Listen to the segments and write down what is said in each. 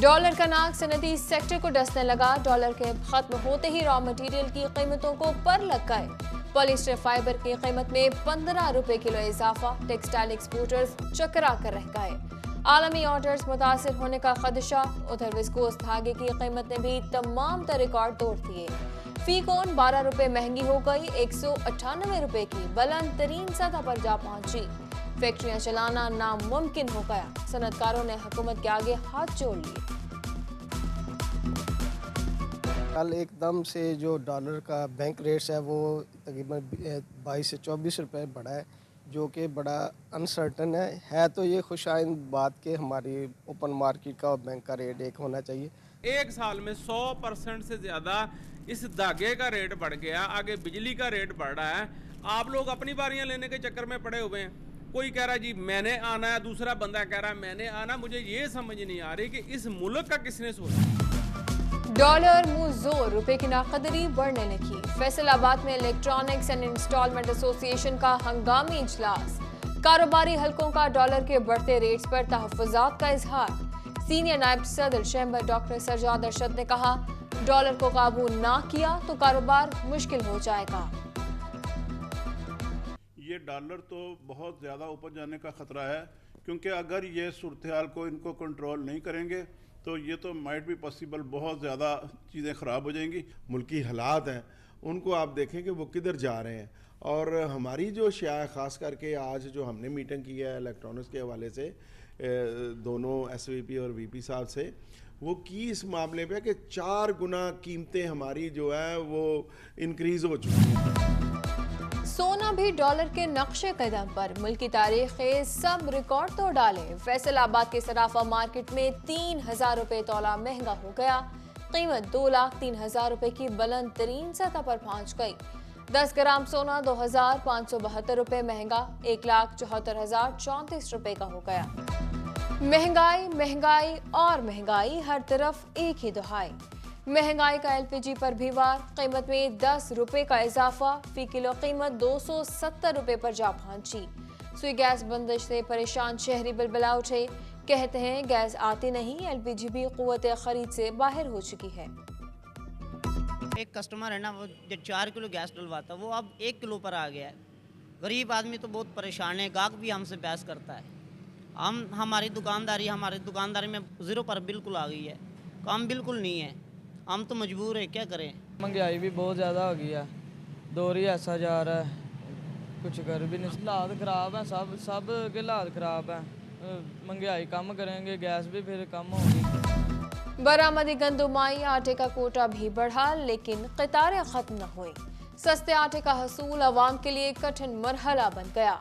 Dollar का नाक सनती sector को डसने लगा। डॉलर के खत्म होते ही रॉ मटेरियल की कीमतों को पर लग गए। पॉलिस्टर फाइबर की कीमत में 15 रुपए किलो इजाफा। टेक्सटाइल एक्सपोर्टर्स चकरा कर रह गए। आलमी ऑर्डर्स मुतासिर होने का खदशा। उधर विस्कोस धागे की कीमत ने भी तमाम रिकॉर्ड तोड़ दिए। फी कौन 12 रुपए महंगी हो गई। 198 रुपए की बुलंद तरीन सतह पर जा पहुंची। फैक्ट्रियां चलाना नामुमकिन हो गया। सनतकारों ने हुकूमत के आगे हाथ जोड़ लिए। कल एकदम से जो डॉलर का बैंक रेट्स है वो तकरीबन 22 से 24 रुपए बढ़ा है, जो कि बड़ा अनसर्टन है तो ये खुशाइंद बात कि हमारी ओपन मार्केट का और बैंक का रेट एक होना चाहिए। एक साल में 100% से ज़्यादा इस धागे का रेट बढ़ गया। आगे बिजली का रेट बढ़ रहा है। आप लोग अपनी बारियां लेने के चक्कर में पड़े हुए हैं। कोई कह रहा है जी मैंने आना है, दूसरा बंदा कह रहा है मैंने आना। मुझे ये समझ नहीं आ रही कि इस मुल्क का किसने सोचा। डॉलर मुंह जोर, रुपए की नाकदरी बढ़ने लगी। फैसलाबाद में इलेक्ट्रॉनिक्स एंड इंस्टॉलमेंट एसोसिएशन का हंगामी इजलास। कारोबारी हलकों का डॉलर के बढ़ते रेट्स पर तहफ़्फ़ुज़ात का इजहार। सीनियर नायब सदर चैम्बर डॉक्टर सरजाद अरशद ने कहा, डॉलर को काबू ना किया तो कारोबार मुश्किल हो जाएगा। ये डॉलर तो बहुत ज़्यादा ऊपर जाने का ख़तरा है, क्योंकि अगर ये सूरत हाल को इनको कंट्रोल नहीं करेंगे तो ये तो माइट भी पॉसिबल बहुत ज़्यादा चीज़ें ख़राब हो जाएंगी। मुल्की हालात हैं उनको आप देखें कि वो किधर जा रहे हैं। और हमारी जो शायद ख़ास करके आज जो हमने मीटिंग की है इलेक्ट्रॉनिक्स के हवाले से दोनों एसवीपी और वीपी साहब से, वो की इस मामले पे कि 4 गुना कीमतें हमारी जो है वो इंक्रीज़ हो चुकी हैं। सोना भी डॉलर के नक्शे कदम पर। मुल्क की तारीख के सब रिकॉर्ड तोड़ डाले। फैसलाबाद के सराफा मार्केट में 3000 रुपए तोला महंगा हो गया। कीमत 2,03,000 रुपए की बुलंद तरीन सतह पर पहुंच गई। 10 ग्राम सोना 2,572 रुपए महंगा 1,74,034 रुपए का हो गया। महंगाई महंगाई और महंगाई, हर तरफ एक ही दुहाई। महंगाई का एलपीजी पर भी वार। कीमत में 10 रुपए का इजाफा। फी किलो कीमत 270 रुपए पर जा पहुंची। सुई गैस बंदिश से परेशान शहरी बिलबिला उठे। कहते हैं गैस आती नहीं, एलपीजी भी कुव्वत खरीद से बाहर हो चुकी है। एक कस्टमर है ना, वो जो 4 किलो गैस डलवाता वो अब 1 किलो पर आ गया है। गरीब आदमी तो बहुत परेशान है। गाहक भी हमसे बहस करता है। हमारी दुकानदारी में 0 पर बिल्कुल आ गई है। काम बिल्कुल नहीं है। हम तो मजबूर है, क्या करें। महंगाई भी बहुत ज़्यादा हो गई है। दौर ही ऐसा जा रहा है, कुछ कर भी नहीं। हालात ख़राब हैं, सब के हालात ख़राब हैं। महंगाई कम करेंगे, गैस भी फिर कम होगी। बरामदी गंदुमाई, आटे का कोटा भी बढ़ा, लेकिन कतारें खत्म न हुई। सस्ते आटे का हसूल अवाम के लिए कठिन मरहला बन गया।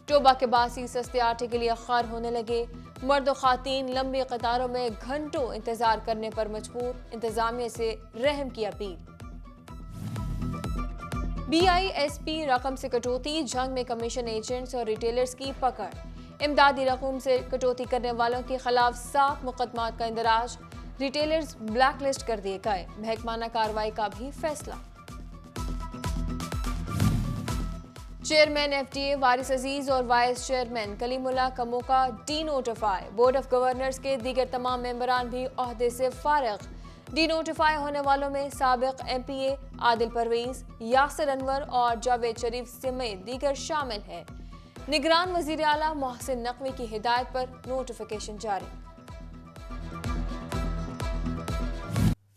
टोबा के बासी सस्ते आटे के लिए खार होने लगे। मर्द और खातीन लंबी कतारों में घंटों इंतजार करने पर मजबूर। इंतजामिया से रहम की अपील। BISP रकम से कटौती, जंग में कमीशन एजेंट्स और रिटेलर्स की पकड़। इमदादी रकम से कटौती करने वालों के खिलाफ 7 मुकदमात का इंदराज। रिटेलर्स ब्लैक लिस्ट कर दिए गए। महकमाना कार्रवाई का भी फैसला। चेयरमैन FDA वारिस अजीज और vice chairman Kalimullah Kamoka D notify. Board of governors के दीगर तमाम मेंबरान भी ओहदे से फारिग। डी नोटिफाई होने वालों में साबिक MPA आदिल परवेज, यासिर अनवर और जावेद शरीफ समेत दीगर शामिल हैं। निगरान वजीर आला मोहसिन नकवी की हिदायत पर नोटिफिकेशन जारी।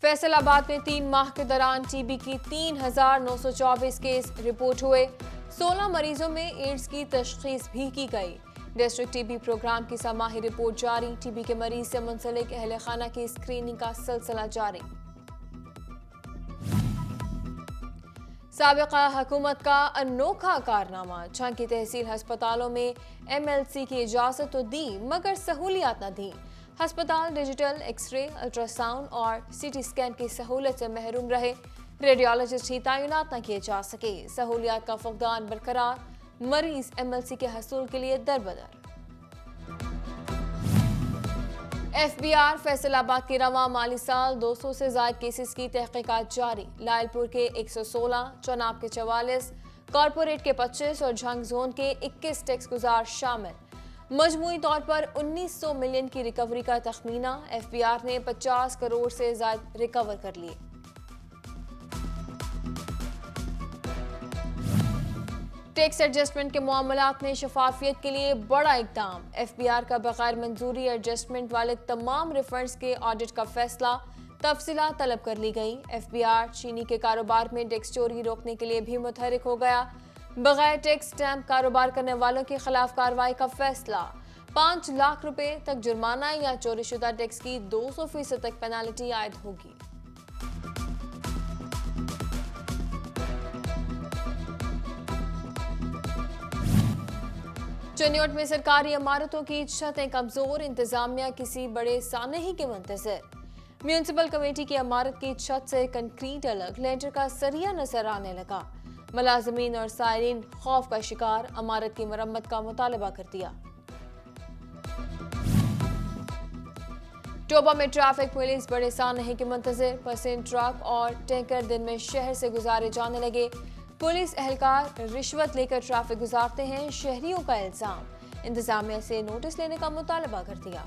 फैसलाबाद में 3 माह के दौरान TB की 3,924 केस रिपोर्ट हुए। 16 मरीजों में एड्स की तशखीस भी की गई। डिस्ट्रिक्ट TB प्रोग्राम की समाही रिपोर्ट जारी। TB के मरीज से मुंसलिक अहले खाना की स्क्रीनिंग का सिलसिला जारी। साबिका हुकूमत का अनोखा कारनामा। छांकी तहसील अस्पतालों में MLC की इजाजत तो दी, मगर सहूलियात न दी। अस्पताल डिजिटल एक्सरे, अल्ट्रासाउंड और CT स्कैन की सहूलत से महरूम रहे। रेडियोलॉजिस्ट ही तैनात न किए जा सके। सहूलियात का फुकदान बरकरार। मरीज MLC के हसूल के लिए दरबदर। FBR फैसलाबाद के रवा माली साल 200 से ज्यादा केसेस की तहकीकात जारी। लायलपुर के 116, चनाब के 44, कॉरपोरेट के 25 और झंग जोन के 21 टैक्स गुजार शामिल। मजमूई तौर पर 1900 मिलियन की रिकवरी का तखमीना, FBI ने 50 करोड़ से ज्यादा रिकवर कर लिए। टैक्स एडजस्टमेंट के मामलात में शफाफियत के लिए बड़ा इकदाम, FBI का बगैर मंजूरी एडजस्टमेंट वाले तमाम रिफंड्स के ऑडिट का फैसला, तफसीलात तलब कर ली गई। FBI चीनी के कारोबार में टैक्स चोरी रोकने के लिए भी मुतहरिक हो गया। बगैर टैक्स स्टैम्प कारोबार करने वालों के खिलाफ कार्रवाई का फैसला, 5 लाख रुपए तक जुर्माना या चोरीशुदा टैक्स की 200% तक पेनाल्टी आयद होगी। चनियोट में सरकारी इमारतों की छतें कमजोर, इंतजामिया किसी बड़े सानही के मुंतजर। म्यूनिसिपल कमेटी की इमारत की छत से कंक्रीट अलग, लेंटर का सरिया नजर आने लगा। मुलाजमीन और सायरीन खौफ का शिकार, इमारत की मरम्मत का मुतालबा कर दिया। टोबा में ट्रैफिक पुलिस बड़े सानही के मुंतजर, पसेंट ट्रक और टैंकर दिन में शहर से गुजारे जाने लगे। पुलिस एहलकार रिश्वत लेकर ट्रैफिक गुजारते हैं, शहरियों का इल्जाम, इंतजामिया से नोटिस लेने का मुतालबा कर दिया।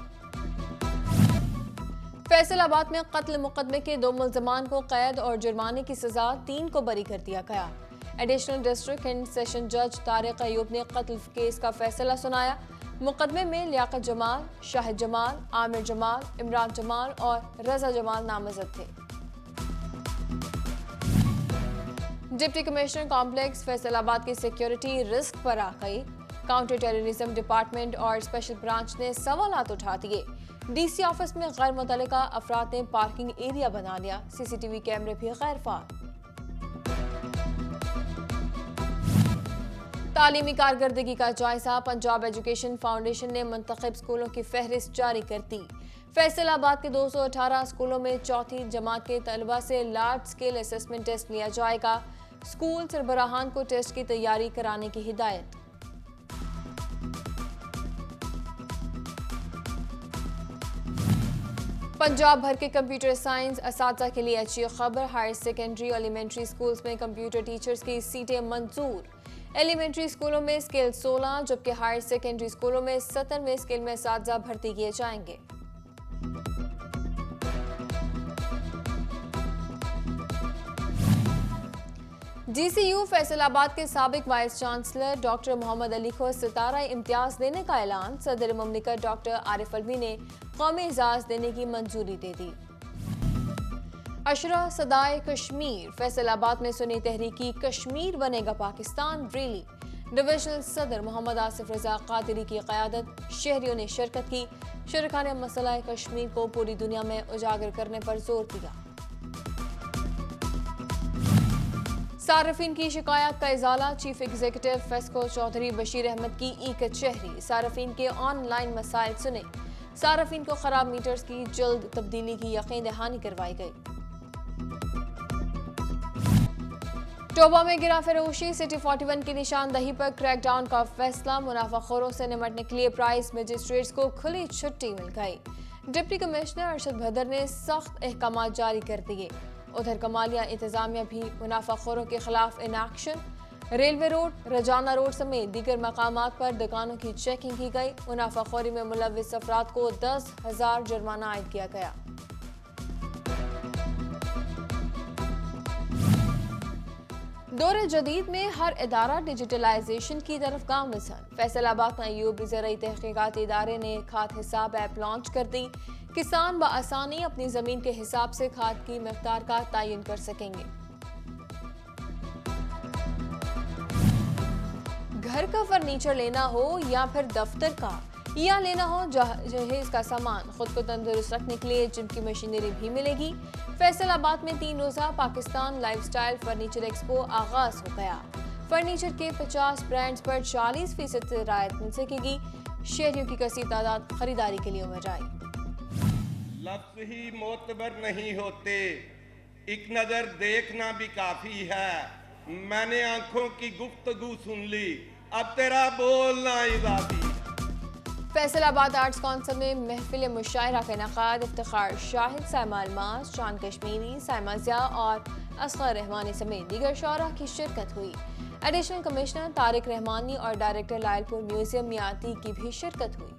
फैसलाबाद में कत्ल मुकदमे के 2 मुल्जमान को कैद और जुर्माने की सजा, 3 को बरी कर दिया गया। एडिशनल डिस्ट्रिक्ट एंड सेशन जज तारिक अयूब ने कत्ल केस का फैसला सुनाया। मुकदमे में लियाकत जमाल, शाहिद जमाल, आमिर जमाल, इमरान जमाल और रजा जमाल नामजद थे। डिप्टी कमिश्नर कॉम्प्लेक्स फैसलाबाद की सिक्योरिटी रिस्क पर आ गई। काउंटर टेररिज्म डिपार्टमेंट और स्पेशल ब्रांच ने सवालात उठा दिए। DC ऑफिस में गैर मुतल्लिका अफराद ने पार्किंग एरिया बना लिया, CCTV कैमरे भी गैर फाल। तालीमी कारकर्दगी का जायजा, पंजाब एजुकेशन फाउंडेशन ने मुंतखब स्कूलों की फहरिस्त जारी कर दी। फैसलाबाद के 218 स्कूलों में चौथी जमात के तलबा से लार्ज स्केल असेसमेंट टेस्ट लिया जाएगा। स्कूल सरबराहान को टेस्ट की तैयारी कराने की हिदायत। पंजाब भर के कंप्यूटर साइंस असातिज़ा के लिए अच्छी खबर, हायर सेकेंडरी और एलिमेंट्री स्कूल्स में कंप्यूटर टीचर्स की सीटें मंजूर। एलिमेंट्री स्कूलों में स्केल 16 जबकि हायर सेकेंडरी स्कूलों में 70वें स्केल में असातिज़ा भर्ती किए जाएंगे। DCU फैसलाबाद के साबिक vice chancellor doctor Mohammad Ali को सितारा इम्तियाज देने का ऐलान, सदर मुमलिकत डॉक्टर आरिफ अलवी ने कौमी एजाज देने की मंजूरी दे दी। अशरा सदाए कश्मीर, फैसलाबाद में सुन्नी तहरीकी कश्मीर बनेगा पाकिस्तान रैली। डिविजनल सदर मोहम्मद आसिफ रजा कादरी की क़यादत, शहरियों ने शिरकत की। शरका ने मसला कश्मीर को पूरी दुनिया में उजागर करने पर जोर दिया। सार्फिन की शिकायत का इजाला, चीफ एग्जीक्यूटिव फेस्को चौधरी बशीर अहमद की ई कचहरी, सार्फिन के ऑनलाइन मसाइल सुने। सार्फिन को खराब मीटर्स की जल्द तब्दीली की यकीन दहानी करवाई गई। टोबा में गिरा फरोशी, सिटी 41 की निशानदही पर क्रैकडाउन का फैसला, मुनाफाखोरों से निपटने के लिए प्राइस मजिस्ट्रेट्स को खुली छुट्टी मिल गई। डिप्टी कमिश्नर अरशद भदर ने सख्त अहकाम जारी कर दिए। उधर कमालिया इंतजामिया भी मुनाफाखोरों के खिलाफ in action. Railway road, Rajana road समेत दीगर मकामात पर दुकानों की चेकिंग की गई। मुनाफाखोरी में मुलव्विस अफराद को 10,000 जुर्माना आयद किया गया। दौरे जदीद में हर इदारा डिजिटलाइजेशन की तरफ गामज़न। फैसलाबाद में अयूब ज़राई तहकीकात इदारे ने खाद हिसाब ऐप लॉन्च कर दी। किसान बआसानी अपनी ज़मीन के हिसाब से खाद की मिक़दार का तयन कर सकेंगे। घर का फर्नीचर लेना हो या फिर दफ्तर का, या लेना हो जहेज का सामान, खुद को तंदुरुस्त रखने के लिए जिम की मशीनरी भी मिलेगी। फैसलाबाद में 3 रोज़ा पाकिस्तान लाइफस्टाइल फर्नीचर एक्सपो आगाज हो गया। फर्नीचर के 50 ब्रांड्स पर 40% रियायत मिल सकेगी। शहरियों की कसी तादाद खरीदारी के लिए उमड़ आई। लफ्ज़ ही मोतबर नहीं होते, एक नज़र देखना भी काफ़ी है। मैंने आंखों की गुफ्तगू सुन ली, अब तेरा बोलना इजाफी। फैसलाबाद आर्ट्स काउंसिल में महफिल मुशायरा का इनेकाद, इफ्तिखार शाहिद, साइमा अलमास, चांद कश्मीरी, साइमा ज़िया और असगर रहमानी समेत दीगर शौरा की शिरकत हुई। एडिशनल कमिश्नर तारिक रहमानी और डायरेक्टर लायलपुर म्यूजियम मियाती की भी शिरकत हुई।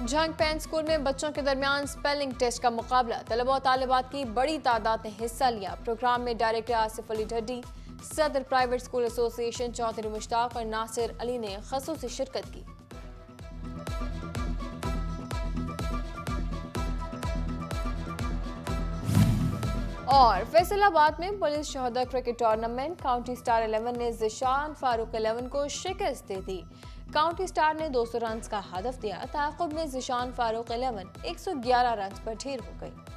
झंग पेन स्कूल में बच्चों के दरमियान स्पेलिंग टेस्ट का मुकाबला, तलबा और तालिबात की बड़ी तादाद ने हिस्सा लिया। प्रोग्राम में डायरेक्टर आसिफ अली ढड्डी, सदर private school association Chaudhry Mushtaq और नासिर अली ने खसूसी शिरकत की। और फैसलाबाद में पुलिस शोहदा क्रिकेट टूर्नामेंट, काउंटी स्टार 11 ने ज़िशान फारूक 11 को शिकस्त दे दी। काउंटी स्टार ने 200 रन का हदफ दिया। ताक़ुब में ज़िशान फारूक 11 111 रन पर ढेर हो गई।